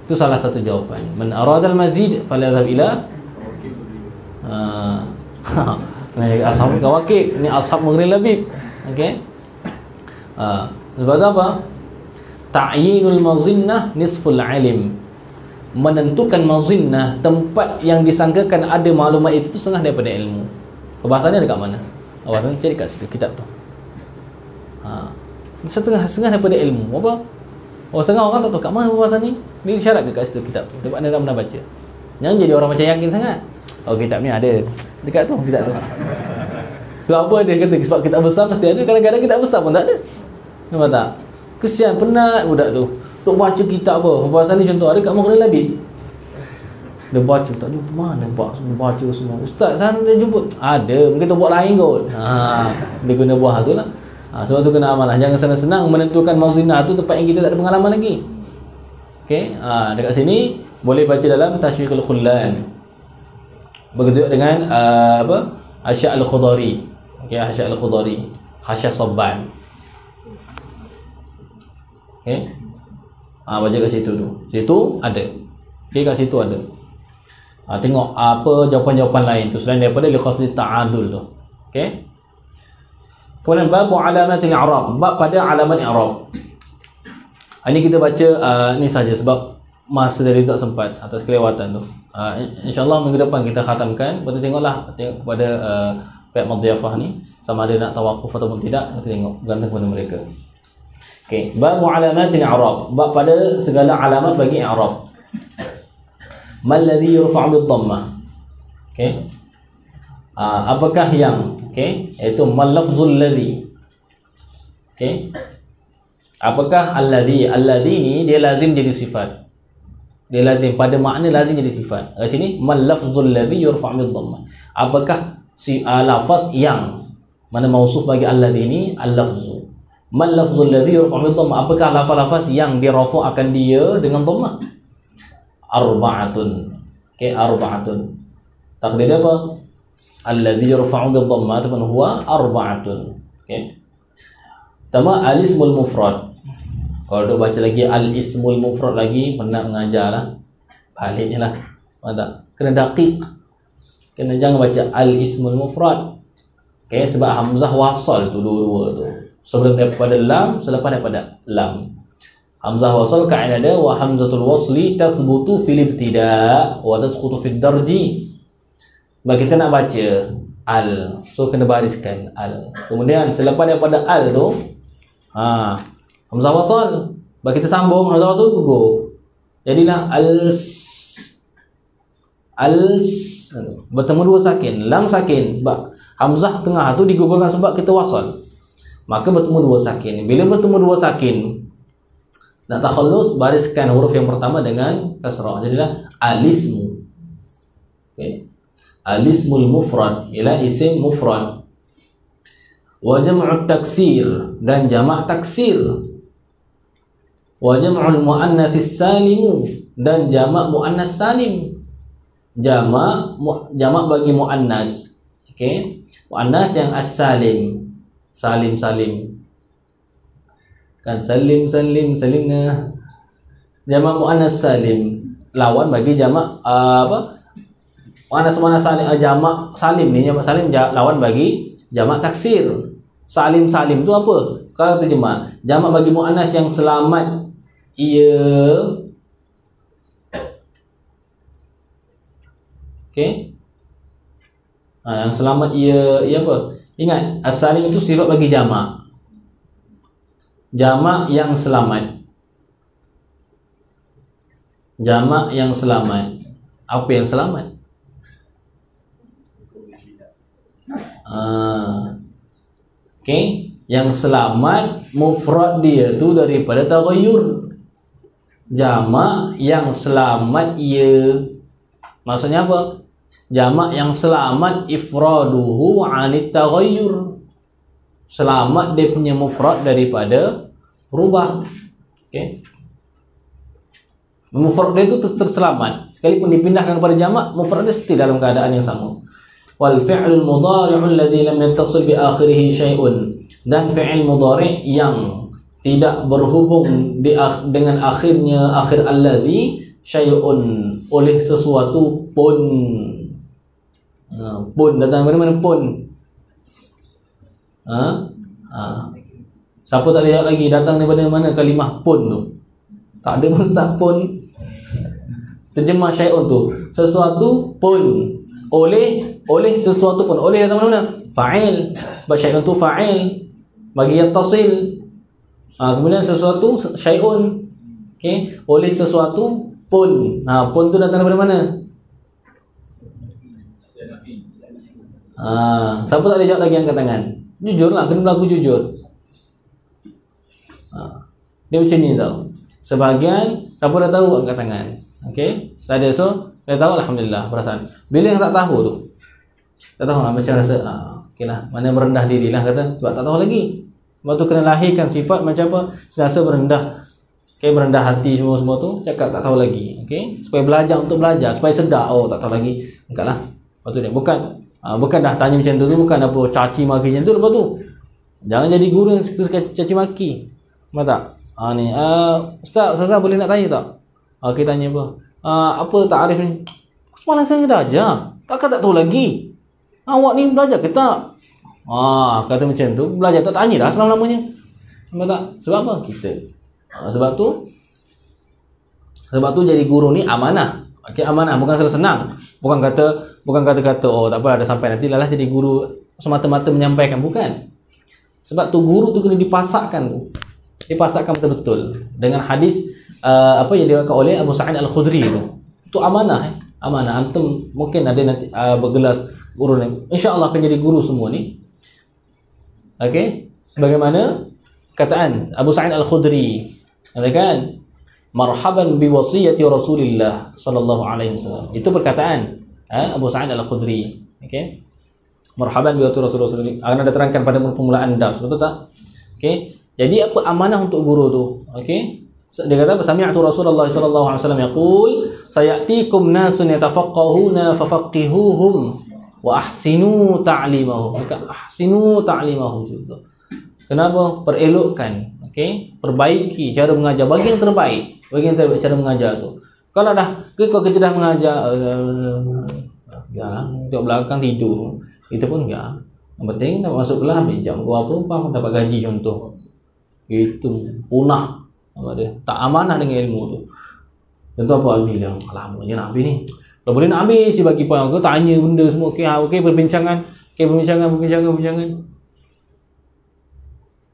Itu salah satu jawapan. Man aradal mazid falyadhhab ila ashab kawakib. Ini ashab Maghrib Labib. Okey. Sebab apa? Ta'yinul mazinnah nisful alim. Menentukan mazinnah, tempat yang disangkakan ada maklumat itu setengah daripada ilmu. Perbahasannya dekat mana? Perbahasannya cari kat situ kitab tu. Setengah daripada ilmu. Apa? Setengah orang tak tahu kat mana perbahasan ni. Ni syarat ke kat situ kitab tu. Dapat anda dah pernah baca. Jangan jadi orang macam yakin sangat. Kitab ni ada dekat tu, kitab tu. Sebab apa dia kata? Sebab kitab besar mesti ada. Kadang-kadang kitab besar pun tak ada. Nampak tak? Kesian, penat budak tu. Duk baca kitab apa? Perbahasan ni contoh ada kat Maghrib Labib. Dia baca, tak ada mana baca semua. Ustaz, sana dia jumpa. Ada, mungkin tu buat lain kot. Dia guna buah tu lah. Sebab tu kena amalah. Jangan senang-senang menentukan mazinah tu tempat yang kita tak ada pengalaman lagi. Okey, dekat sini boleh baca dalam Tashriqul Khullan. Begitu juga dengan Asy' al-Khudari. Okey, Asy' al-Khudari, Hasyah Sabban. Okey. Baca kat situ tu. Situ ada. Okey, kat situ ada. Tengok apa jawapan-jawapan lain tu selain daripada li qasdi ta'adul tu. Okey. Kemudian bab alamatil i'rab, bab pada alamat i'rab. Ini kita baca ni saja sebab masa dari tak sempat atas kelewatan tu. InsyaAllah minggu depan kita khatamkan. Lepas tu tengok kepada pihak Madhiyafah ni sama ada nak tawakuf ataupun tidak. Kita tengok, gantung kepada mereka. Okey, bab alamatil i'rab, bab pada segala alamat bagi i'rab. Mal ladzi yurfa'u bid-dhammah. Okey. Apakah yang iaitu mal lafzul ladzi. Okey. Apakah alladzi? Alladzi ni dia lazim jadi sifat. Dia lazim pada makna lazim jadi sifat. Di sini mal lafzul ladzi yurfa'u bid-dhammah. Apakah si lafaz yang mana mausuf bagi alladzi ni al-lafzu. Mal lafzul ladzi yurfa'u bid-dhammah. Apakah lafaz-lafaz yang dirafa akan dia dengan dhammah? Arba'atun. Okey, arba'atun. Takdir dia apa? Alladzi yurfa'u bid-dhammah ataupun huwa arba'atun. Okey. Pertama al-ismul mufrad. Kalau duk baca lagi al-ismul mufrad lagi penat mengajarlah. Baliknya lah. Tak? Kena daqiq. Jangan baca al-ismul mufrad. Okey, sebab hamzah wasal tu dua-dua tu. Sebelum daripada lam, selepas daripada lam. Hamzah wasal kaedah dia wa hamzatul wasli tathbutu fil ibtida' wa tasqutu fid darji. Bagi kita nak baca al, so kena bariskan al. Kemudian selepas daripada al tu hamzah wasal, bagi kita sambung hamzah tu gugur. Jadilah bertemu dua sakin, lam sakin. Hamzah tengah tu digugurkan sebab kita wasal. Maka bertemu dua sakin. Bila bertemu dua sakin, nak takhallus, bariskan huruf yang pertama dengan kasrah. Jadilah al-ismu. Okey. Al-ismul mufrad ialah isim mufrad. Wa jam'u taksir, dan jamak taksir. Wa jam'ul muannats salim, dan jamak muannas salim. Jamak bagi muannas. Okey. Muannas yang as-salim. Salim. Kan salimna. Jamak muannas salim lawan bagi jamak muannas salim. Jamak salim ni, jamak salim lawan bagi jamak taksir. Salim tu apa? Kalau terjemah jamak bagi muannas yang selamat ia. Okey. Yang selamat ia apa? Ingat, as-salim itu sifat bagi jamak. Jamak yang selamat. Jamak yang selamat. Apa yang selamat? Okey, yang selamat mufrad dia tu daripada taghayyur. Jamak yang selamat ia. Maksudnya apa? Jamak yang selamat ifraduhu 'anit taghayyur. Selamat dia punya mufrad daripada rubah. Okey. Mufrad dia itu terselamat. Sekalipun dipindahkan kepada jamak, mufrad dia still dalam keadaan yang sama. Wal fi'lul mudhari'u alladhi lam yattasil bi akhirih syai'un, dan fi'il mudhari' yang tidak berhubung dengan akhirnya akhir alladhi syai'un, oleh sesuatu pun. Pun datang dari mana pun? Siapa tak boleh jawab lagi, datang daripada mana kalimah pun tu? Tak ada ustaz pun. Terjemah syai'un tu sesuatu pun, oleh sesuatu pun. Oleh datang mana? Fa'il. Sebab syai'un tu fa'il bagi yattasil. Kemudian sesuatu syai'un, okey, oleh sesuatu pun. Pun tu datang daripada mana? Siapa tak boleh jawab lagi angkat tangan? Jujurlah, kena berlaku jujur. Dia macam ni tau. Sebahagian siapa dah tahu angkat tangan. Okey, tak ada, so dah tahu, alhamdulillah, perasaan. Bila yang tak tahu tu, tak tahu macam rasa okeylah, mana merendah diri lah kata, sebab tak tahu lagi. Sebab tu kena lahirkan sifat macam apa? Senasa berendah. Okey, berendah hati semua tu, cakap tak tahu lagi. Okey, supaya belajar, untuk belajar, supaya sedar, tak tahu lagi, angkatlah. Lepas tu dia bukan dah tanya macam tu bukan apa caci maki macam tu. Lepas tu jangan jadi guru yang suka caci maki. Faham tak? Ni Ustazah boleh nak tanya tak? Kita tanya apa? Apa takrif ni? Semalam kan dah ajar. Takkan tak tahu lagi? Awak ni belajar ke tak? Kata macam tu, belajar tak tanya dah selama-lamanya. Faham tak? Sebab apa? Kita. Sebab tu jadi guru ni amanah. Okey, amanah, bukan senang. Bukan kata-kata tak apa, dah sampai nanti lah jadi guru semata-mata menyampaikan, bukan. Sebab tu guru tu kena dipasakkan betul-betul dengan hadis apa yang diriwayatkan oleh Abu Sa'id Al-Khudri tu. Itu amanah. Amanah. Antum mungkin ada nanti bergelar guru ni, insya-Allah akan jadi guru semua ni. Okey, sebagaimana kataan Abu Sa'id Al-Khudri, katakan marhaban bi wasiyati Rasulillah sallallahu alaihi wasallam. Itu perkataan Abu Sa'id Al-Khudri. Okey, marhaban bi wasiyati Rasulullah. Akan ada terangkan pada permulaan dars, betul tak? Okey, jadi apa amanah untuk guru tu? Okey, dia kata sami'tu Rasulullah sallallahu alaihi wasallam yaqul sayatikum nasun yatafaqqahuna fafaqihuhum wa ahsinu ta'limahum. Ahsinu ta'limahum. Kenapa? Perelokkan, okey, perbaiki cara mengajar, bagi yang terbaik, cara mengajar tu. Kalau kita dah mengajar biarlah, tengok belakang tidur, kita pun biar. Yang penting dah masuk kelas ambil jam berapa dapat gaji contoh. Itu punah apa dia? Tak amanah dengan ilmu tu. Contoh apa alhamdulillah, alamaknya nak habis ni. Kalau boleh nak habis dia bagi poin, aku tanya benda semua, okey perbincangan.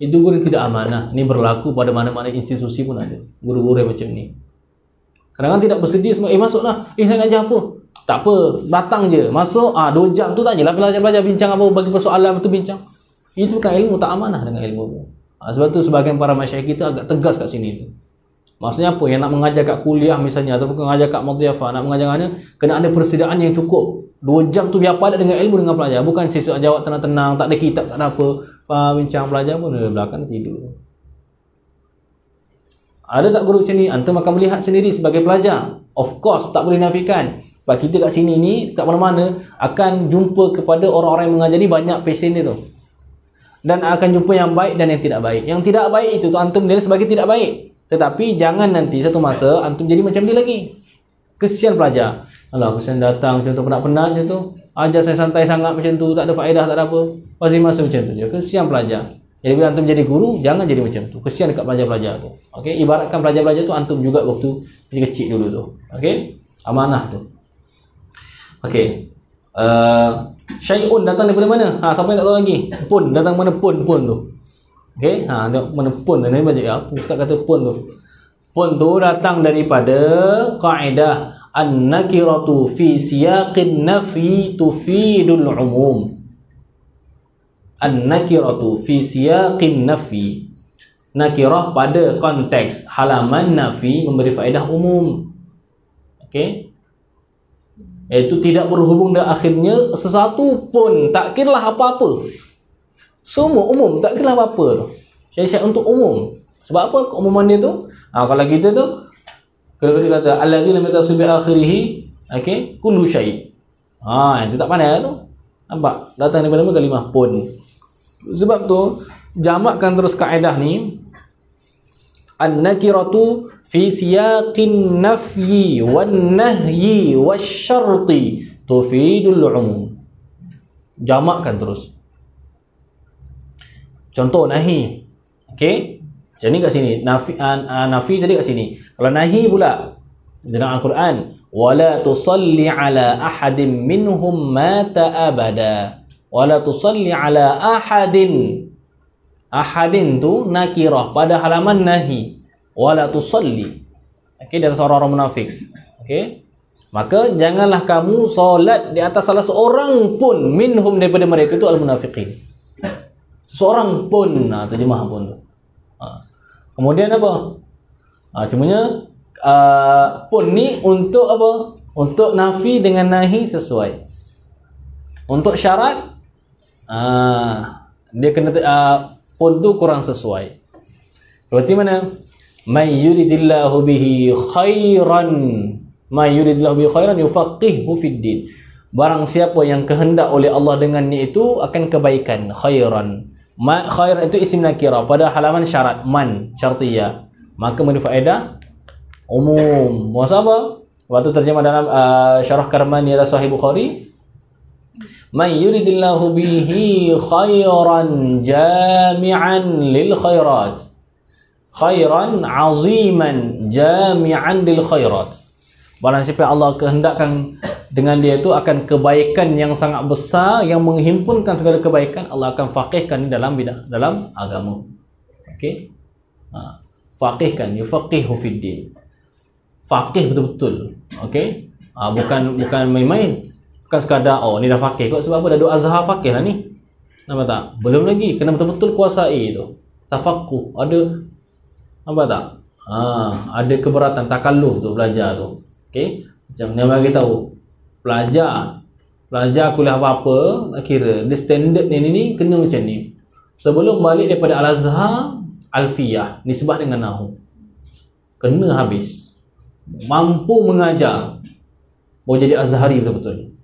Itu guru yang tidak amanah. Ini berlaku pada mana-mana institusi pun ada. Guru-guru yang macam ni. Kadang-kadang tidak bersedia semua. Masuklah. Saya nak ajar apa? Tak apa. Datang je. Masuk. 2 jam tu tak je lah. Belajar bincang apa. Bagi persoalan tu bincang. Itu bukan ilmu. Tak amanah dengan ilmu tu. Sebab tu sebahagian para masyayikh kita agak tegas kat sini tu. Maksudnya apa? Yang nak mengajar kat kuliah misalnya, ataupun mengajar kat Mudhiyafah, nak mengajar mana, kena ada persediaan yang cukup. 2 jam tu biar padat dengan ilmu, dengan pelajar. Bukan sesuk jawab tenang-tenang, tak ada kitab, tak ada apa. Bincang pelajar pun dia belakang tidur. Ada tak guru macam ni? Antum akan melihat sendiri sebagai pelajar. Of course, tak boleh nafikan. Sebab kita kat sini ni, kat mana-mana akan jumpa kepada orang-orang yang mengajar ni, banyak pesen dia tu. Dan akan jumpa yang baik dan yang tidak baik. Yang tidak baik itu tu antum nilai sebagai tidak baik. Tetapi jangan nanti satu masa antum jadi macam dia lagi. Kesian pelajar. Alah, kesian datang contoh penat-penat macam tu. Ajar saya santai sangat macam tu, tak ada faedah, tak ada apa. Pasti masa macam tu je. Kesian pelajar. Jadi bila antum jadi guru, jangan jadi macam tu. Kesian dekat pelajar-pelajar tu. Okey, ibaratkan pelajar-pelajar tu antum juga waktu kecil dulu tu. Okey? Amanah tu. Okey. Syai'un datang daripada mana? Siapa yang tak tahu lagi? Pun datang mana pun tu? Okey, tengok mana pun ni baca ya. Ustaz kata pun tu. Pun tu datang daripada kaedah an-nakiratu fi siyaqin nafi tufidul umum. An-nakiratu fi siyaqin nafi. Nakirah pada konteks halaman nafi memberi faedah umum. Okey? Itu tidak berhubung dengan akhirnya sesuatu pun, tak kiralah apa-apa. Semua umum, tak kiralah apa-apa tu. Syai-syai untuk umum. Sebab apa keumuman dia tu? Kalau kita tu, kalau dia kata allazi lam yatasil bi akhirih, okey, kullu syai'. Itu tak pandai tu. Nampak? Datang daripada mana kalimah pun. Sebab tu jamakkan terus kaedah ni. An-nakiratu fi siyaqin nafyi wan nahyi wasyarti tufidul umum. Jamakkan terus. Contoh nahi. Okey. Macam ni kat sini. Nafi tadi kat sini. Kalau nahi pula dalam Al-Quran, wala tusalli ala ahadin minhum mata abada. Wala tusalli ala ahadin. Ahadin tu nakirah pada halaman nahi. Wala tusalli. Okey, dari seorang orang munafik. Okey. Maka janganlah kamu solat di atas salah seorang pun minhum daripada mereka itu al-munafiqin. Seorang pun, terjemah pun tu. Kemudian apa? Cumanya pun ni untuk apa? Untuk nafi dengan nahi sesuai. Untuk syarat dia kena pun tu kurang sesuai. Berarti mana? May yuridillahu bihi khairan, may yuridillahu bihi khairan yufaqihu fid din. Barang siapa yang kehendak oleh Allah dengannya itu akan kebaikan. Khairan. Khairan itu isim nakirah pada halaman syarat man syartiyah. Maka memberi faedah umum. Maksud apa? Waktu terjemah dalam syarah Karmani ala Sahih Bukhari, may yuridillahu bihi khairan jami'an lil khairat, khairan aziman jami'an lil khairat. Barang siapa Allah kehendakkan dengan dia itu akan kebaikan yang sangat besar yang menghimpunkan segala kebaikan, Allah akan faqihkan dalam dalam agama. Okey. Faqihkan, yufaqihu fid din. Faqih betul-betul. Okey. Bukan main-main. Bukan sekadar ni dah faqih kot, sebab apa dah duk azhar faqih lah ni. Nampak tak? Belum lagi, kena betul-betul kuasai tu. Tafaqquh, ada apa tak? Ada keberatan takalluf tu belajar tu. Okey. Macam ni bagi tahu. Belajar kuliah apa-apa, tak kira dia standard ni kena macam ni. Sebelum balik daripada Al-Azhar, Alfiyah nisbah dengan Nahu kena habis, mampu mengajar, baru jadi Azhari betul-betul.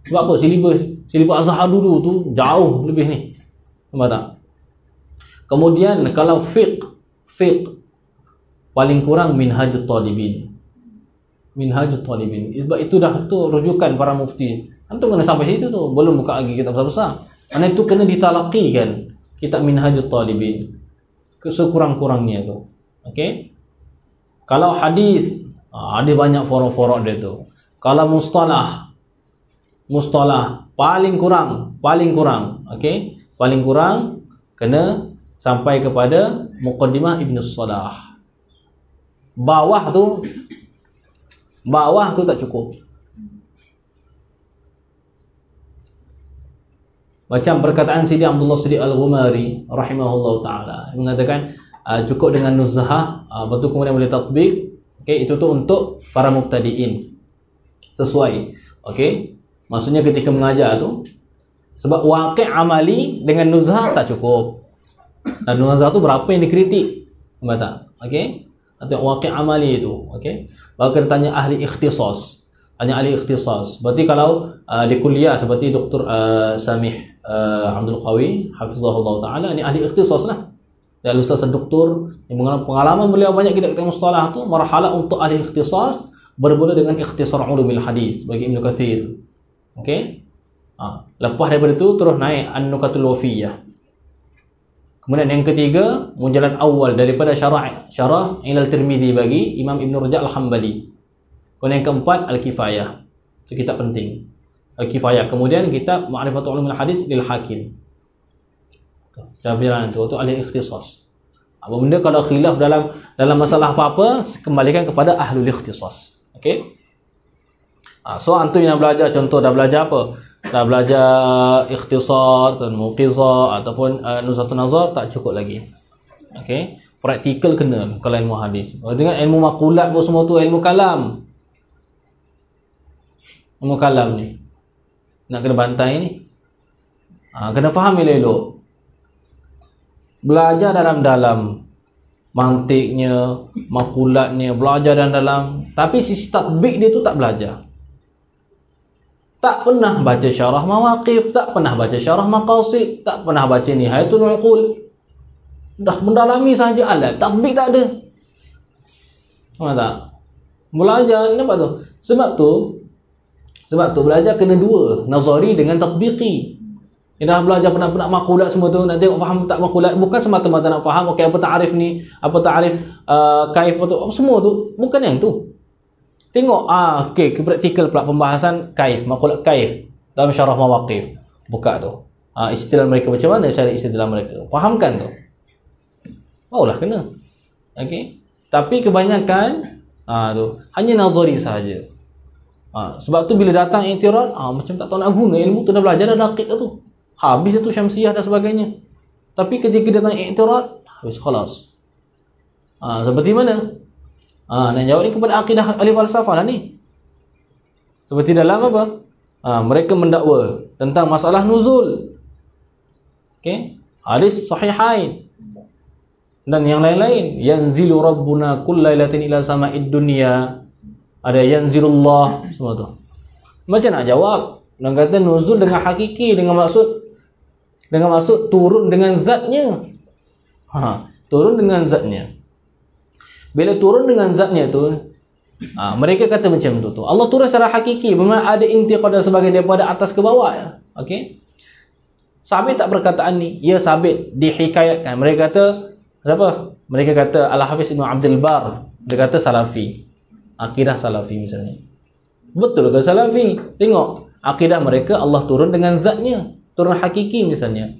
Sebab apa? Silibus Azhar dulu tu jauh lebih ni. Nampak tak? Kemudian kalau fiqh paling kurang Minhajut Talibin. Sebab itu dah tu rujukan para mufti. Antum kena sampai situ tu, belum buka lagi kitab besar-besar. Karena itu kena ditalaqikan kitab Minhajut Talibin sekurang-kurangnya tu. Okey. Kalau hadis, ada banyak forum-forum dia tu. Kalau mustalah paling kurang, okey, paling kurang kena sampai kepada Muqaddimah Ibn Salah. Bawah tu tak cukup. Macam perkataan Sidi Abdullah Siddiq Al-Ghumari rahimahullah ta'ala, mengatakan cukup dengan nuzhah, betul kemudian boleh tatbik. Okey, itu tu untuk para mubtadi'in. Sesuai. Okey. Maksudnya ketika mengajar tu, sebab waqi' amali dengan nuzhah tak cukup. Dan nuzhah tu berapa yang dikritik? Nampak tak? Okey. Atau waqi' amali itu, okey. Bahkan tanya ahli ikhtisas. Berarti kalau di kuliah seperti Dr. Samih Abdul Qawi hafizahullah taala, ini ahli ikhtisas lah. Dan ustaz doktor yang pengalaman beliau banyak kita mustalah tu, marhalah untuk ahli ikhtisas bermula dengan ikhtisar ulumil hadis bagi Ibnu Katsir. Okey. Lepas daripada itu terus naik An-Nukatul Wafiyah. Kemudian yang ketiga, mujalad awal daripada syarah Ilal Tirmidzi bagi Imam Ibn Rajab Al-Hambali. Kemudian yang keempat, Al-Kifayah. Itu kitab penting. Al-Kifayah. Kemudian kitab Ma'rifatul Ulumul Hadis lil Hakim. Dalam perjalanan itu ahli ikhtisas. Apa benda kalau khilaf dalam masalah apa-apa, kembalikan kepada ahlul ikhtisas. Okey? So antum yang belajar, contoh dah belajar apa? Dah belajar ikhtisar dan muqizah ataupun nuzhatun nazar, tak cukup lagi. Okey, praktikal kena kalau ilmu hadis. Dengan ilmu maqulat pun semua tu ilmu kalam. Ilmu kalam ni nak kena bantai ni. Kena faham elok. Belajar dalam mantiknya, maqulatnya, belajar dalam, tapi sisi tatbik dia tu tak belajar. Tak pernah baca syarah mawaqif, tak pernah baca syarah maqasid, tak pernah baca nihayatul uqul. Dah mendalami saja alat, tatbik tak ada. Faham tak? Belajar, nampak tu? Sebab tu belajar kena dua, nazari dengan tatbiqi. Dah belajar penat-penat makulat semua tu, nak tengok faham tak makulat, bukan semata-mata nak faham okey apa ta'arif ni, apa ta'arif kaif tu, semua tu bukan yang tu. Tengok okey ke praktikal pula pembahasan kaif, makulat kaif dalam syarah mawaqif. Buka tu. Istilah mereka macam mana cara istilah mereka. Fahamkan tu. Barulah kena. Okey. Tapi kebanyakan tu hanya nazari sahaja. Sebab tu bila datang i'tirad, macam tak tahu nak guna ilmu tu, dah belajar dah dakik tu. Habis tu syamsiah dan sebagainya. Tapi ketika datang i'tirad, habis khalas. Seperti mana? Nak jawab ni kepada akidah ahli falsafah lah ni. Seperti dalam apa? Mereka mendakwa tentang masalah nuzul. Okey? Hadis sahihain dan yang lain-lain. Yanzilu rabbuna kullailatin ila sama'id dunya. Ada yanzilullah semua tu. Macam nak jawab? Dan kata nuzul dengan hakiki, dengan maksud turun dengan zatnya. Turun dengan zatnya. Bila turun dengan zatnya tu, mereka kata macam tu. Allah turun secara hakiki, bermakna ada intiqad sebagian daripada atas ke bawah. Okey. Sabit tak perkataan ni? Ya sabit, dihikayatkan. Mereka kata apa? Mereka kata Al-Hafiz Ibn Abdul Bar, dia kata salafi. Akidah salafi misalnya. Betul ke salafi? Tengok akidah mereka Allah turun dengan zatnya, turun hakiki misalnya.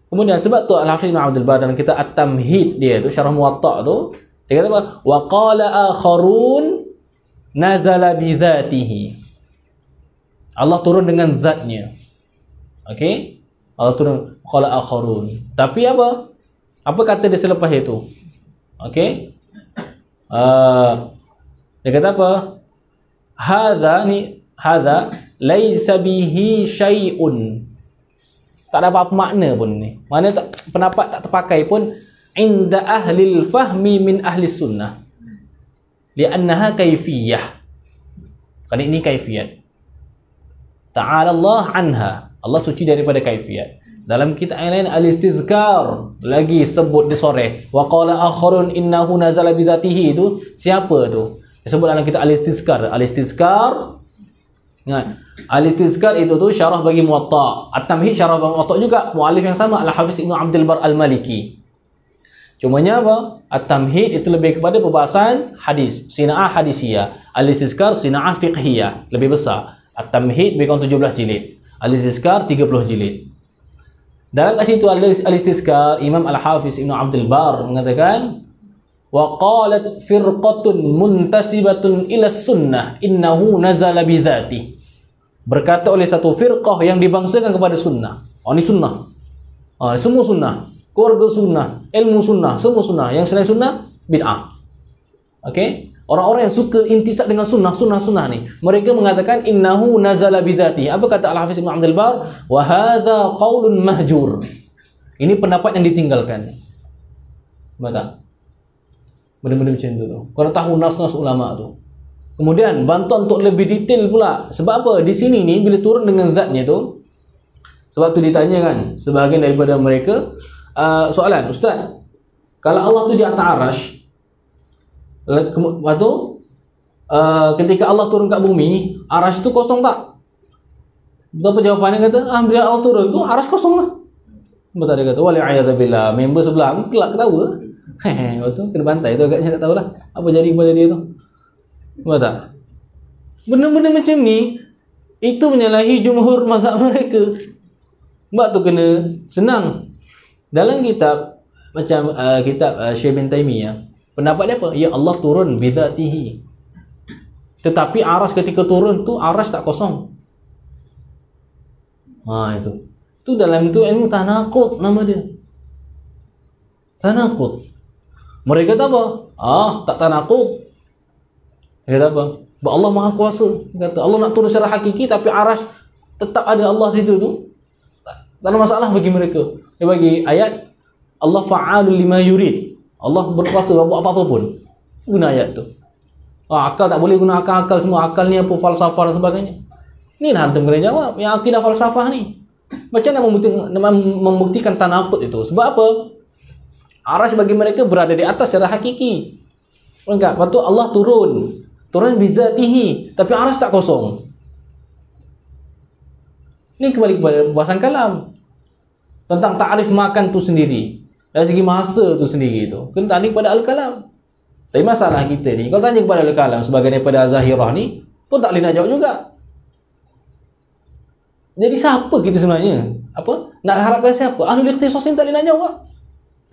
Kemudian sebab tu Al-Hafiz Ibn Abdul Bar dalam kitab At-Tamhid dia tu, syarah Muwatta' tu, dia kata apa? Wa qala akharun nazala bi dzatihi. Allah turun dengan zatnya. Okey? Allah turun qala akharun. Tapi apa? Apa kata dia selepas itu? Okey? Dia kata apa? Hadza laisa bihi syai'un. Tak ada apa-apa makna pun ni. Mana tak, pendapat tak terpakai pun inda ahli fahmi min ahli sunnah. Li'annaha kaifiyah. Kerana ini kaifiyat. Ta'ala Allah anha. Allah suci daripada kaifiyat. Dalam kitab yang lain al-istizkar lagi sebut disoreh. Wa qala akharun innahu nazala bi dzatihi, tu siapa tu? Disebut dalam kitab al-istizkar. Al-istizkar, ingat, al-istizkar itu tu syarah bagi Muwatta'. At-Tamhid syarah bagi Muwatta' juga, muallif yang sama, Al-Hafiz Ibn Abdul Bar Al-Maliki. Cumanya apa? At-Tamhid itu lebih kepada perbahasan hadis, sina'ah hadisiyah. Al-istizkar sina'ah fiqhiyah, lebih besar. At-Tamhid lebih kurang 17 jilid. Al-istizkar 30 jilid. Dalam kat situ al-istizkar, Imam Al-Hafiz Ibn Abdul Bar mengatakan, wa qalat firqatun muntasibatun ila sunnah innahu nazala bi dzati. Berkata oleh satu firqah yang dibangsakan kepada sunnah. Ini sunnah. Semua sunnah. Keluarga sunnah, ilmu sunnah, semua sunnah. Yang selain sunnah, bid'ah. Okey? Orang-orang yang suka intisab dengan sunnah ni, mereka mengatakan innahu nazala bi dzati. Apa kata Al-Hafiz Ibn Abdul Bar? Wa hadza qaulun mahjur. Ini pendapat yang ditinggalkan. Betul? Benda-benda macam tu. Korang tahu nas-nas ulama tu. Kemudian bantuan untuk lebih detail pula. Sebab apa? Di sini ni bila turun dengan zatnya tu, sebab tu ditanya kan sebahagian daripada mereka, soalan, Ustaz, kalau Allah tu di atas arash, lepas tu ketika Allah turun kat bumi, arash tu kosong tak? Apa jawapannya? Kata, bila Allah turun tu arash kosong lah. Betul, dia kata, wali'ayadzabillah. Member sebelah kelak ketawa. Betul, kena bantai tu agaknya, tak tahulah apa jadi kepada dia tu. Betul tak? Benda-benda macam ni itu menyalahi jumhur mazhab mereka. Sebab tu kena senang. Dalam kitab macam kitab Syekh bin Taimiyah, pendapat dia apa? Ya Allah turun bi dzatihi. Tetapi aras ketika turun tu aras tak kosong. Itu. Tu dalam tu ilmu tanaqud nama dia. Tanaqud. Mereka kata apa? Tak tanaqud. Dia kata apa? Sebab Allah Maha Kuasa. Dia kata Allah nak turun secara hakiki tapi arash tetap ada Allah situ tu. Tak ada masalah bagi mereka. Dia bagi ayat Allah fa'alul lima yurid. Allah berkuasa buat apa-apa pun. Guna ayat tu. Akal tak boleh guna akal-akal semua. Akal ni apa, falsafah dan sebagainya. Ni lah hantum kena jawab. Yang akidah falsafah ni. Macam mana membuktikan tanaqud itu? Sebab apa? Arash bagi mereka berada di atas secara hakiki. Enggak, patut Allah turun. Turun bizatihi, tapi arsy tak kosong. Ini kembali kepada pembahasan kalam tentang ta'rif makan tu sendiri. Dari segi masa tu sendiri tu kena tanya kepada al-kalam. Tapi masalah kita ni, kalau tanya kepada al-kalam sebagai daripada Zahirah ni pun tak boleh nak jawab juga. Jadi siapa kita sebenarnya? Apa? Nak harapkan siapa? Ahlul ikhtisas ni tak boleh nak jawab.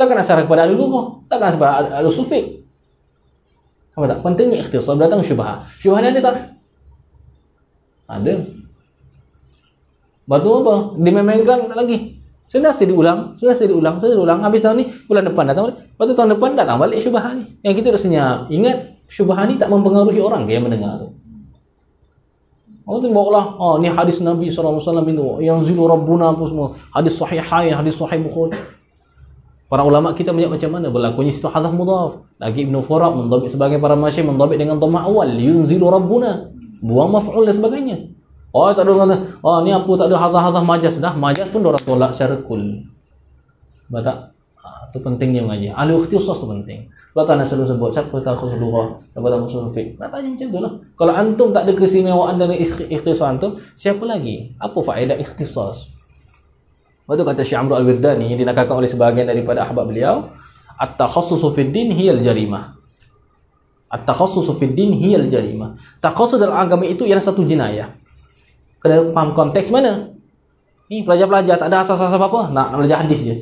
Takkan nak sarah kepada ahlul lughah, takkan kepada ahlul sufiq. Apa tak? Pentingnya ikhtisas datang syubhah. Syubhah ni ada tak? Ada. Batu apa? Dimemengkan tak lagi. Sentiasa diulang. Habis tahun ni, bulan depan datang balik. Lepas tu tahun depan datang balik syubhah ni. Yang kita dah senyap. Ingat, syubhah ni tak mempengaruhi orang ke yang mendengar tu. Allah tu bawa lah, ni hadis Nabi SAW itu, yang zilu Rabbuna apa semua, hadis sahihain, hadis sahih Bukhari. Para ulama kita melihat macam mana berlakunya situ hadaf mudhaf. Lagi Ibn Furaq mendhabit sebagai para masyayikh mendhabit dengan dhamma awal, yunzilu Rabbuna, buang maf'ul dan sebagainya. Tak ada kata, ni apa tak ada hadaf majaz. Dah majaz pun orang tolak secara kul. Betul tak? Itu pentingnya mengaji. Ahli ikhtisas tu penting. Sebab tak nak selalu sebut siapa tahu khusus lughah, siapa tahu khusus fiqh. Nak tanya macam tu lah. Kalau antum tak ada keistimewaan dalam ikhtisas antum, siapa lagi? Apa faedah ikhtisas? Lepas tu kata Syekh Amr Al-Wirdani yang dinakalkan oleh sebahagian daripada ahbab beliau, at-takhassusu fid din hiyal jarimah. At-takhassusu fid din hiyal jarimah. Takhassus dalam agama itu ialah satu jenayah. Kena faham konteks mana? Ni pelajar-pelajar tak ada asas-asas apa-apa, nak belajar hadis je.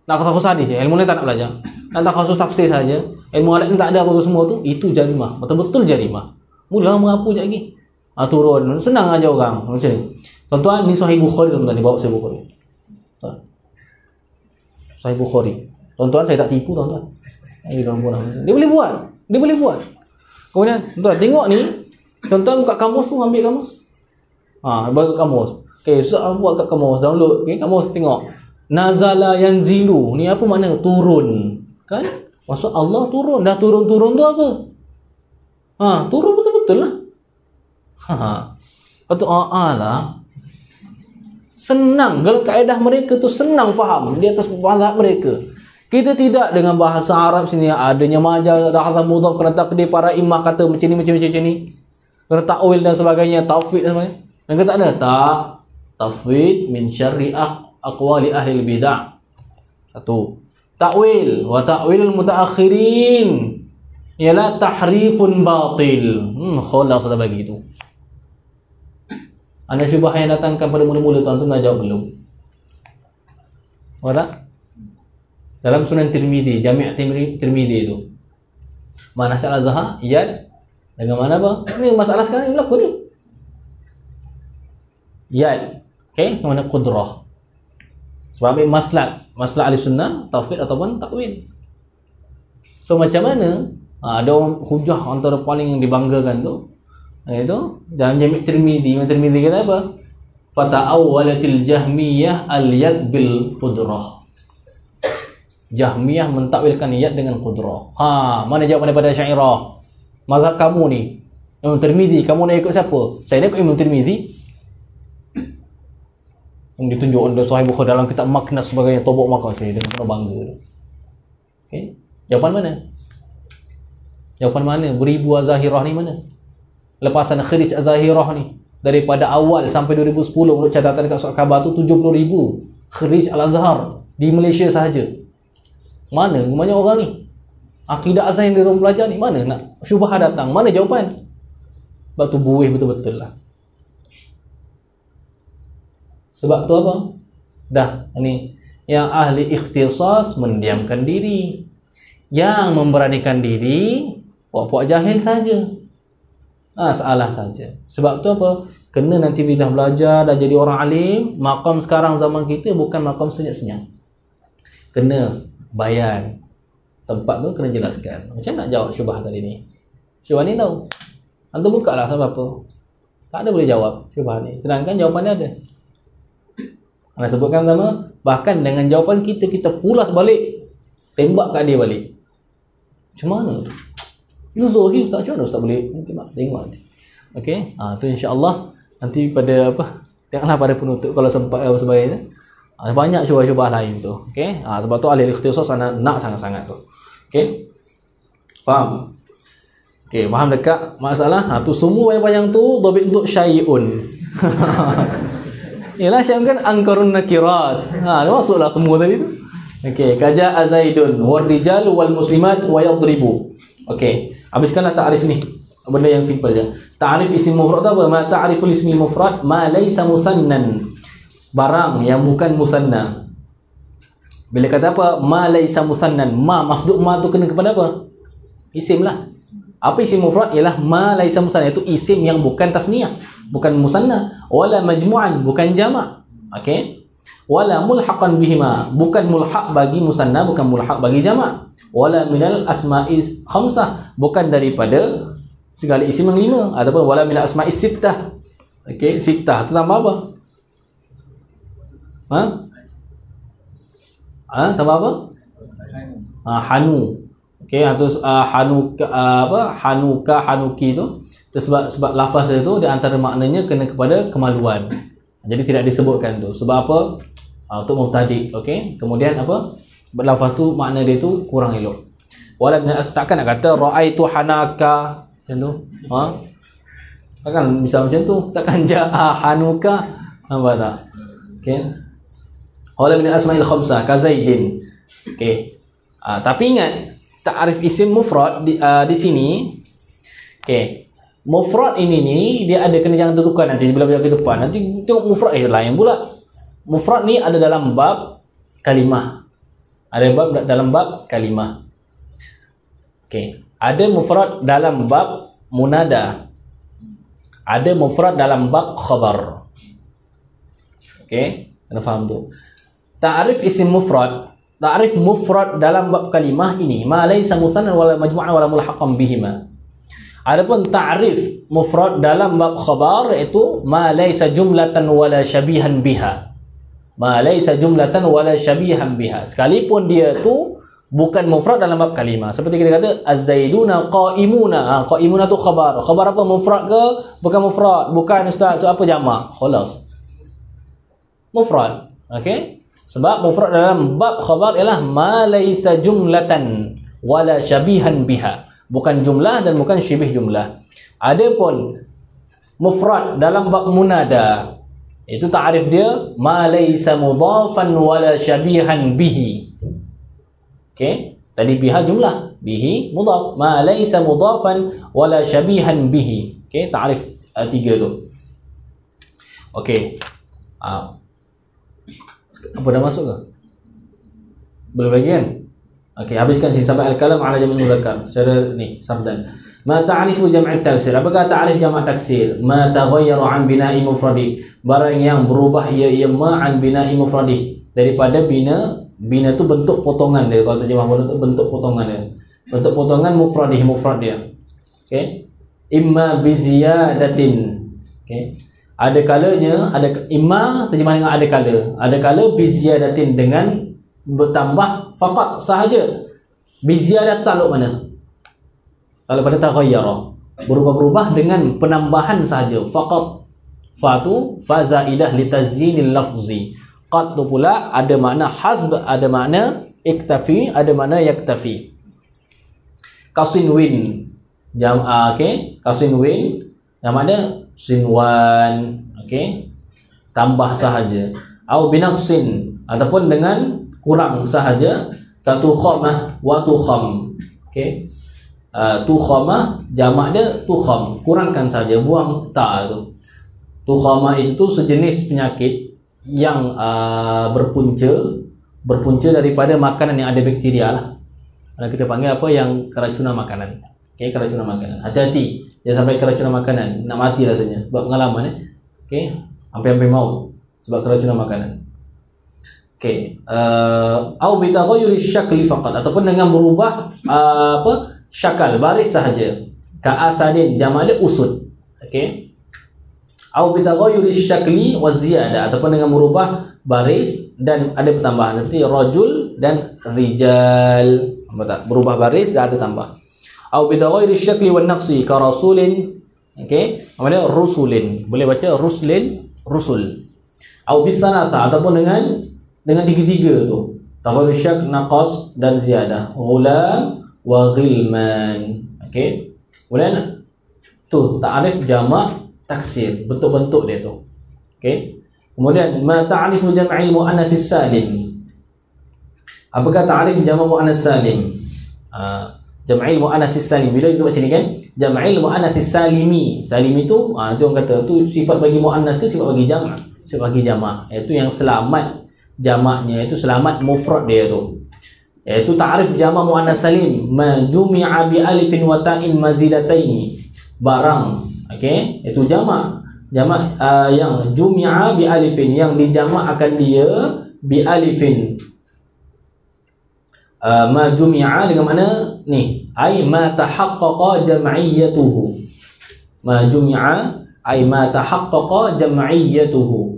Nak khusus hadis je, ilmu ni tak nak belajar. Nak khusus tafsir saja, ilmu alat ni tak ada apa-apa semua tu, itu jarimah. Betul-betul jarimah. Mula mengapu je lagi. Turun, senang aja orang macam ni. Tuan-tuan, ni Sahih Bukhari tuan-tuan, dibawa Sahih Bukhari. Sahih Bukhari. Tuan-tuan, saya tak tipu tuan-tuan. Dia boleh buat. Kemudian, tuan-tuan, tengok ni. Tuan-tuan buka kamus tu, ambil kamus. Buka kamus. Okay, so buat kat kamus, download. Okay, kamus tengok. Nazala yanzilu. Ni apa makna? Turun. Kan? Maksud Allah turun. Dah turun-turun tu apa? Turun betul-betul lah. Lepas tu lah. Senang. Kalau kaedah mereka tu senang faham. Di atas mazhab mereka. Kita tidak dengan bahasa Arab sini. Adanya majaz, ada hadaf mudhaf, kena takdir para imam kata macam ni, macam ni. Kena ta'wil dan sebagainya. Taufiq dan sebagainya. Dan kata ada tak? Tafwid min syari'ah aqwali ahli bidah. Satu. Ta'wil wa ta'wilul mutaakhirin ialah tahrifun batil. Khalas sudah bagi itu. Anda syubhah yang datangkan pada mula-mula tuan-tuan dah jawab belum? Ada? Dalam Sunan Tirmizi, Jami' Tirmizi itu. Mana Syekh Al-Azhar? Iyad dengan mana apa? Ini masalah sekarang yang berlaku ni. Iyad. Okey, ke mana qudrah? Sebab ambil maslak ahli sunnah, tauhid ataupun takwil. So macam mana? Ada hujah antara paling yang dibanggakan tu. Itu dalam Jami' Tirmizi, Tirmizi kata apa? Fata'awwalatil Jahmiyah al-yad bil qudrah. Jahmiyah mentakwilkan yad dengan qudrah. Mana jawab daripada Syairah? Mazhab kamu ni, Imam Tirmizi, kamu nak ikut siapa? Saya nak ikut Imam Tirmizi. Yang ditunjuk oleh Sahih Bukhari dalam kitab Maknas sebagainya, tobok makan saya dengan penuh bangga. Okey, jawapan mana? Jawapan mana? Beribu Az-Zahirah ni mana? Lepasan Khirij Az-Zahirah ni daripada awal sampai 2010 menurut catatan dekat surat khabar tu 70,000 Khirij Al-Azhar di Malaysia sahaja. Mana banyak orang ni? Akidah azhar yang diorang belajar ni mana nak syubhah datang? Mana jawapan? Sebab tu buih betul-betul lah. Sebab tu apa? Dah ni yang ahli ikhtisas mendiamkan diri. Yang memberanikan diri puak-puak jahil saja. Salah saja. Sebab tu apa? Kena nanti bila dah belajar, dah jadi orang alim, maqam sekarang zaman kita bukan maqam senyap-senyap. Kena bayan. Tempat tu kena jelaskan. Macam nak jawab syubhah tadi ni? Syubhah ni tahu. Antum buka lah sebab apa? Tak ada boleh jawab syubhah ni. Sedangkan jawapannya ada. Anda sebutkan sama, bahkan dengan jawapan kita pulas balik, tembak kat dia balik. Macam mana tu? Itu Zohir Ustaz, macam mana Ustaz boleh? Tengok nanti. Okey, tu insya-Allah nanti pada apa? Tengoklah pada penutup kalau sempat sebagainya. Banyak syubhah-syubhah lain tu. Okey, sebab tu ahli ikhtisas nak sangat-sangat tu. Okey. Faham? Okey, faham dekat masalah? Tu semua bayang-bayang tu dhabit untuk syai'un. Yalah, syai'un kan angkarun nakirat. Dia masuklah semua tadi tu. Okey, kaja azaidun war rijal wal muslimat wa yadribu. Okey, habiskanlah ta'rif ni. Benda yang simple je. Ta'rif isim mufrad apa? Ma ta'riful ismil mufrad ma laysa musannan. Barang yang bukan musanna. Bila kata apa? Ma laysa musannan. Ma, masduk ma tu kena kepada apa? Isim lah. Apa isim mufrad? Ialah ma laysa musanna, iaitu isim yang bukan tasniyah, bukan musanna, wala majmu'an, bukan jamak. Okey? Wala mulhaqan bihima, bukan mulhaq bagi musanna, bukan mulhaq bagi jamak. Wala minal asma'i khamsah, bukan daripada segala isim yang 5, ataupun wala minal asma'i sittah. Okey, sittah tu tambah apa? Tambah apa? Hanu. Okey, atau hanuka, hanuka, hanuki tu sebab lafaz itu di antara maknanya kena kepada kemaluan. Jadi tidak disebutkan tu. Sebab apa? Untuk mubtadi. Okey. Kemudian apa? Lafaz tu makna dia tu kurang elok. Wala min takkan nak kata raaitu hanaka macam tu. Takkan misal macam tu, takkan jaa hanuka. Nampak tak? Okey. Wala min asma'il khamsah ka Zaidin. Okey. Tapi ingat ta'rif isim mufrad di sini. Okey. Mufrad ini ni dia ada kena jangan tertukar nanti bila ke depan. Nanti tengok mufrad lain pula. Mufrad ni ada dalam bab kalimah. Ada dalam bab kalimah. Okey. Ada mufrad dalam bab munada. Ada mufrad dalam bab khabar. Okey, kena faham tu. Ta'rif isim mufrad, ta'rif mufrad dalam bab kalimah ini ma laysa musannan wala majmu'an wala mulhaqan bihima. Adapun ta'rif mufrad dalam bab khabar iaitu ma laysa jumlatan wala syabihan biha. Ma laysa jumlatan wala syabihan biha. Sekalipun dia tu bukan mufrad dalam bab kalimah. Seperti kita kata az-zaiduna qa'imuna. Qa'imuna tu khabar. Khabar apa? Mufrad ke? Bukan mufrad. Bukan ustaz. So apa jamak? Khalas. Mufrad. Okey? Sebab mufrad dalam bab khabar ialah ma laysa jumlatan wala syabihan biha. Bukan jumlah dan bukan syibih jumlah. Adapun mufrad dalam bab munada, itu ta'rif dia ma laysa mudhafan wala syabihan bihi. Okey, tadi biha jumlah, bihi mudhaf. Ma laysa mudhafan wala syabihan bihi. Okey, ta'rif tiga tu. Okey. Apa dah masuk ke? Belum lagi kan? Okey, habiskan sini sampai al-kalam ala jam'il mudzakkar. Secara ni sabdan. Ma ta'rifu jam'at taksir. Apakah ta'rif jamak taksir? Ma taghayyara an bina'i mufradi. Barang yang berubah ia ma an bina'i mufradi. Daripada bina tu bentuk potongan dia. Kalau terjemah bentuk potongan dia. Bentuk potongan mufrad dia. Okey. Imma bi ziyadatin. Okey. Ada kalanya imma terjemah dengan ada kala. Ada kala bi ziyadatin dengan bertambah faqat sahaja. Bi ziyadah takluk mana? Kalau pada taghayyara, berubah-berubah dengan penambahan sahaja. Faqat fatu fa zaidah li tazyinil lafzi. Qad tu pula ada makna hasb, ada makna iktafi, ada makna yaktafi. Kasinwin okey, kasinwin yang makna sinwan, okey, tambah sahaja. Au binaqsin ataupun dengan kurang sahaja. Ka tukhamah wa tukham. Okey. Tukhamah jamak dia tukham, kurangkan saja, buang ta tu. Tukhamah itu tu sejenis penyakit yang berpunca daripada makanan yang ada bakteria lah. Kita panggil apa yang keracunan makanan. Okey, keracunan makanan. Hati-hati jangan sampai keracunan makanan, nak mati rasanya. Buat pengalaman Okey, hampir-hampir maut sebab keracunan makanan. Okey, au bi taghayyuri syakli faqat, ataupun dengan berubah syakal, baris sahaja. Ka asadin jamak dia usud. Okey. Au bi taghayyuri syakli wa ziyadah, ataupun dengan merubah baris dan ada pertambahan seperti rajul dan rijal. Nampak tak? Berubah baris dan ada tambah. Au bi taghayyuri syakli wan naqsi ka rasulin. Okey. Apa dia? Rusulin. Boleh baca ruslin, rusul. Au bi thalatha, ataupun dengan tiga-tiga tu. Taghayyur syak, naqas dan ziyadah. Ghulam, wa ghilman. Okey. Kemudian tu ta'rif jamak taksir, bentuk-bentuk dia tu. Okey. Kemudian ma ta'rifu jam'il muannas salim. Apakah ta'rif jamak muannas salim? Jam'il muannas salim. Bila kita baca ni kan, jam'il muannas salimi. Salimi tu tu orang kata tu sifat bagi muannas ke sifat bagi jamak? Sifat bagi jamak. Iaitu yang selamat jamaknya, itu selamat mufrad dia tu. Iaitu ta'rif jamak muannas salim, ma jumi'a bi alifin wa ta'in mazidataini. Barang, okey, itu jamak yang jumi'a bi alifin, yang dijamak akan dia bi alifin. Ma jumi'a dengan mana ni, ai ma tahaqqaqa jam'iyyatuhu. Ma jumi'a ai ma tahaqqaqa jam'iyyatuhu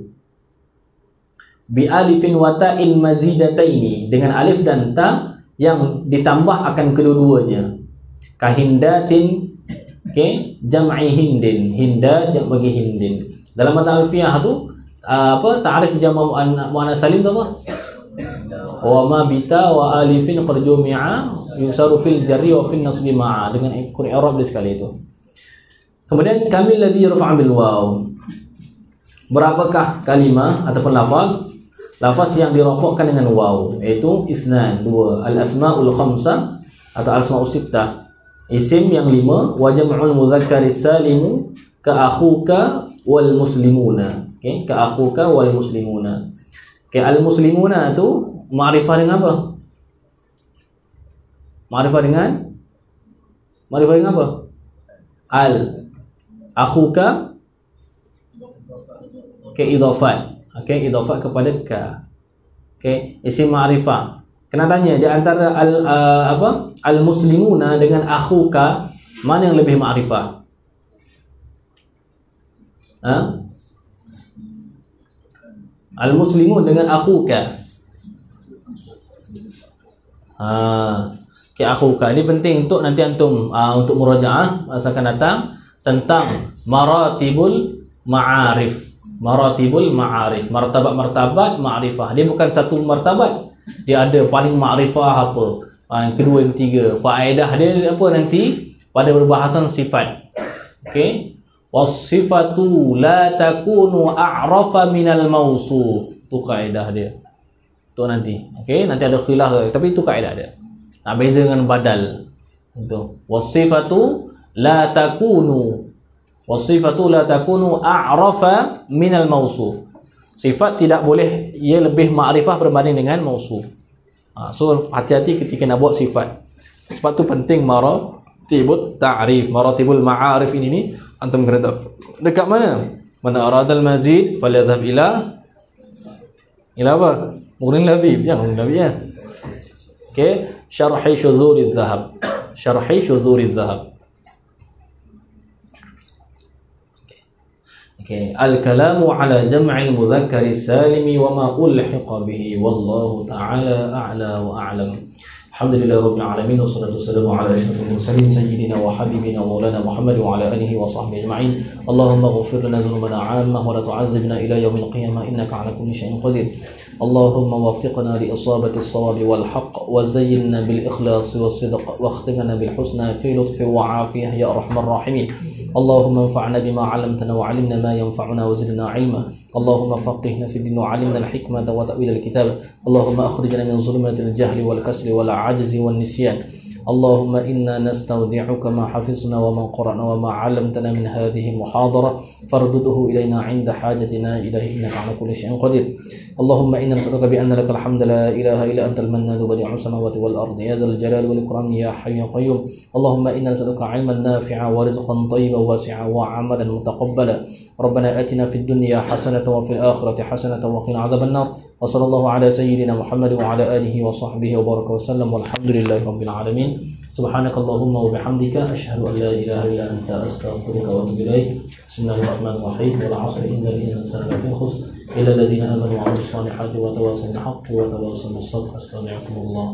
bi alifin wa ta'in mazidataini, dengan alif dan ta yang ditambah akan kedua-duanya. Kahindatin, okey, jam'i hindin. Hinda jam bagi hindin. Dalam mata alfiyah tu ta'rif jamak muannas salim tu apa? Wa ma bita wa alifin qad jumi'a yusaru fil jarri wa fil nasbi ma'a, dengan i'rab dia sekali itu. Kemudian kamil ladzi yarfa'u bil waw. Berapakah kalimah ataupun lafaz yang dirafa'kan dengan waw? Iaitu isnan, dua. Al asmaul khamsah atau al asmaul sittah, isim yang 5. Wa jam'ul mudzakkari salimu ka akhuka wal muslimuna. Okey, ka akhuka wal muslimuna. Okey, al muslimuna tu ma'rifah dengan apa? Ma'rifah dengan apa? Al akhuka, okey, idhafat. Okey, idhafat kepada ka. Okey, isim ma'rifah. Kena tanya di antara al muslimuna dengan akhuka, mana yang lebih ma'rifah? Al muslimun dengan akhuka. Okey, akhuka ini penting untuk nanti antum untuk murajaah masa akan datang tentang maratibul ma'arif. Maratibul ma'arif, martabat-martabat ma'rifah. Dia bukan satu martabat, dia ada paling ma'rifah apa, yang kedua, yang ketiga. Faedah dia apa nanti pada perbahasan sifat. Okey, was-sifatu la takunu a'rafa minal mausuf. Tu kaedah dia tu nanti. Okey, nanti ada khilaf tapi itu kaedah dia. Nak beza dengan badal. Itu was-sifatu la takunu a'rafa minal mausuf. Sifat tidak boleh ia lebih ma'rifah berbanding dengan mausuf. So hati-hati ketika nak buat sifat. Sebab tu penting maratibut ta'rif, maratibul ma'arif ini antum kena tahu dekat mana. Mana aradal mazid falyadhhab ila apa? Mughni labib, ya, mughni labib ya. Okey, syarhi syuzuriz zahab. Syarhi syuzuriz zahab. Al-kalamu ala jam'il mudzakkari salimi wa ma ulhiqa bihi wallahu ta'ala a'la wa a'lam. Alhamdulillah rabbil alamin wassalatu wassalamu ala asyrafil mursalin sayyidina wa habibina maulana Muhammad wa ala alihi wa sahbihi ajma'in. Allahumma ighfir lana dhunubana 'ammah wa la tu'adzibna ila yaumil qiyamah innaka 'ala kulli syai'in qadir. Allahumma waffiqna li isabati as-sawabi wal haqq wa zayyinna bil ikhlasi was sidq wa akhtimna bil husna fi lutfi wa 'afiyah ya arhamar rahimin. Allahumma anfa'na bima 'allamtana wa 'allimna ma yanfa'una wa zidna 'ilma. Allahumma faqihna fi din wa 'allimna al-hikmata wa ta'wil al-kitab. Allahumma akhrijna min zulumatil jahli wal kasli wal 'ajzi wan nisyan. اللهم إنا نستودعك ما حفظنا وما قرأنا وما علمتنا من هذه المحاضرة فاردده إلينا عند حاجتنا إليه إنك على كل شيء قدير. اللهم إنا نسألك بأن لك الحمد لا إله إلا أنت المنان بديع السماوات والأرض يا ذا الجلال والإكرام يا حي يا قيوم. اللهم إنا نسألك علما نافعا ورزقا طيبا واسعا وعملا متقبلا. ربنا آتنا في الدنيا حسنة وفي الآخرة حسنة وقنا عذاب النار. وصلى الله على سيدنا محمد وعلى آله وصحبه وبارك وسلم والحمد لله رب العالمين. سبحانك اللهم وبحمدك أشهد أن لا إله إلا أنت أستغفرك وأتوب إليك. بسم الله الرحمن الرحيم. والعصر إن الإنسان لفي خسر إلا الذين آمنوا وعملوا الصالحات وتواصوا بالحق وتواصوا بالصبر. أستودعكم الله.